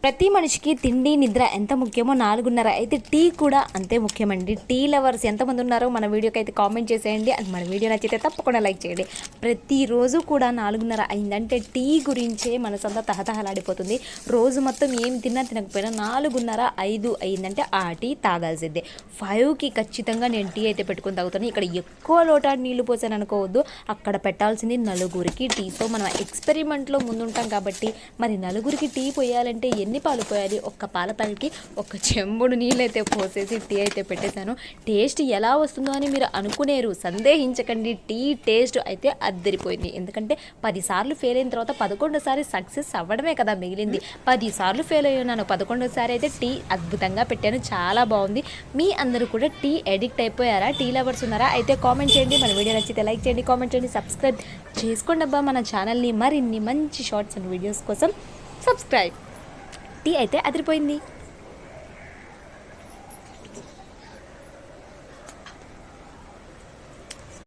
ప్రతి మనిషికి తిండి నిద్ర ఎంత ముఖ్యమో 4:30 అయితే టీ కూడా అంతే ముఖ్యమండి. టీ లవర్స్ ఎంతమంది ఉన్నారో మన వీడియోకి అయితే కామెంట్ చేసేయండి. అండ్ మన వీడియో నచ్చితే తప్పకుండా లైక్ చేయండి. ప్రతిరోజు కూడా 4:30 అయిందంటే టీ గురించే మనసంతా తహతహలాడిపోతుంది. రోజు మొత్తం ఏం తిన్నా తినకపోయినా 4:30 5 అయిందంటే ఆ టీ తాగాల్సిందే. 5కి ఖచ్చితంగా నేను టీ అయితే పెట్టుకుని తాగుతాను. ఇక్కడ ఎక్కువ లోటా నీళ్లు పోసాను అనుకోవద్దు, అక్కడ పెట్టాల్సింది నలుగురికి టీ. సో మనం ఎక్స్పెరిమెంట్లో ముందుంటాం కాబట్టి మరి నలుగురికి టీ పోయాలంటే ఎన్ని పాలు పోయాలి? ఒక్క పాల ప్యాకెట్కి ఒక చెంబుడు నీళ్ళు అయితే పోసేసి టీ అయితే పెట్టేశాను. టేస్ట్ ఎలా వస్తుందో అని మీరు అనుకునేరు, సందేహించకండి. టీ టేస్ట్ అయితే అద్దరిపోయింది. ఎందుకంటే 10 సార్లు ఫెయిల్ అయిన తర్వాత 11సారి సక్సెస్ అవ్వడమే కదా మిగిలింది. 10 సార్లు ఫెయిల్ అయ్యాను, 11సారి అయితే టీ అద్భుతంగా పెట్టాను. చాలా బాగుంది. మీ అందరూ కూడా టీ ఎడిక్ట్ అయిపోయారా? టీ లవర్స్ ఉన్నారా? అయితే కామెంట్ చేయండి. మన వీడియో నచ్చితే లైక్ చేయండి, కామెంట్ చేయండి, సబ్స్క్రైబ్ చేసుకోండి అబ్బా మన ఛానల్ని. మరిన్ని మంచి షార్ట్స్ అండ్ వీడియోస్ కోసం సబ్స్క్రైబ్. టీ అయితే అదిరిపోయింది.